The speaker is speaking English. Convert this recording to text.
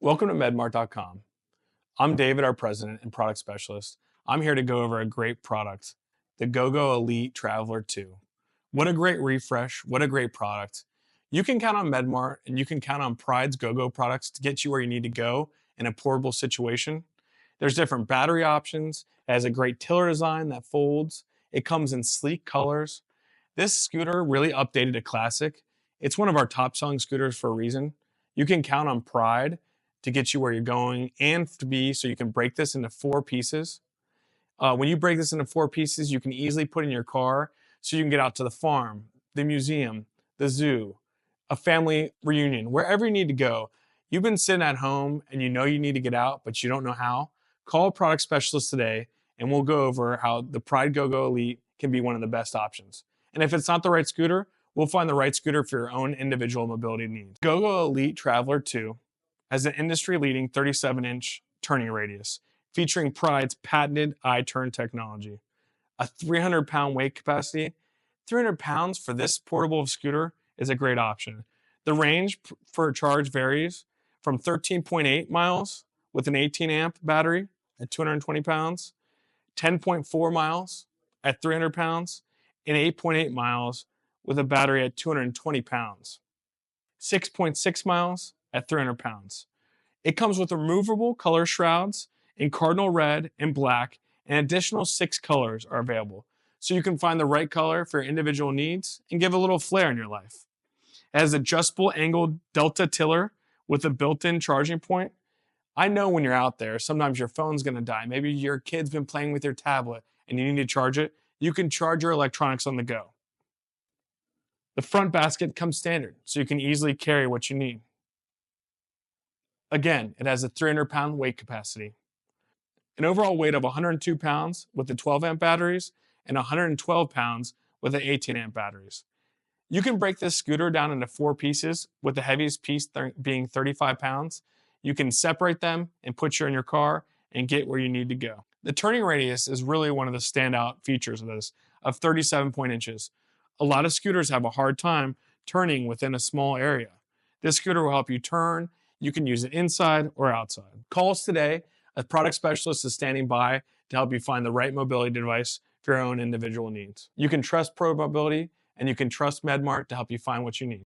Welcome to medmart.com. I'm David, our president and product specialist. I'm here to go over a great product, the GoGo Elite Traveler 2. What a great refresh, what a great product. You can count on MedMart and you can count on Pride's GoGo products to get you where you need to go in a portable situation. There's different battery options. It has a great tiller design that folds. It comes in sleek colors. This scooter really updated to classic. It's one of our top selling scooters for a reason. You can count on Pride to get you where you're going and to be so you can break this into 4 pieces. When you break this into 4 pieces, you can easily put in your car so you can get out to the farm, the museum, the zoo, a family reunion, wherever you need to go. You've been sitting at home and you know you need to get out, but you don't know how. Call a product specialist today and we'll go over how the Pride GoGo Elite can be one of the best options. And if it's not the right scooter, we'll find the right scooter for your own individual mobility needs. GoGo Elite Traveler 2 has an industry-leading 37-inch turning radius, featuring Pride's patented I-turn technology. A 300-pound weight capacity. 300 pounds for this portable scooter is a great option. The range for a charge varies from 13.8 miles with an 18-amp battery at 220 pounds, 10.4 miles at 300 pounds, and 8.8 miles with a battery at 220 pounds. 6.6 miles at 300 pounds. It comes with removable color shrouds in cardinal red and black, and additional 6 colors are available, so you can find the right color for your individual needs and give a little flair in your life. It has adjustable angled delta tiller with a built-in charging point. I know when you're out there, sometimes your phone's gonna die. Maybe your kid's been playing with your tablet and you need to charge it. You can charge your electronics on the go. The front basket comes standard, so you can easily carry what you need. Again, it has a 300-pound weight capacity. An overall weight of 102 pounds with the 12-amp batteries and 112 pounds with the 18-amp batteries. You can break this scooter down into 4 pieces, with the heaviest piece being 35 pounds. You can separate them and put you in your car and get where you need to go. The turning radius is really one of the standout features of this, of 37 inches. A lot of scooters have a hard time turning within a small area. This scooter will help you turn. You can use it inside or outside. Call us today. A product specialist is standing by to help you find the right mobility device for your own individual needs. You can trust Pro Mobility and you can trust MedMart to help you find what you need.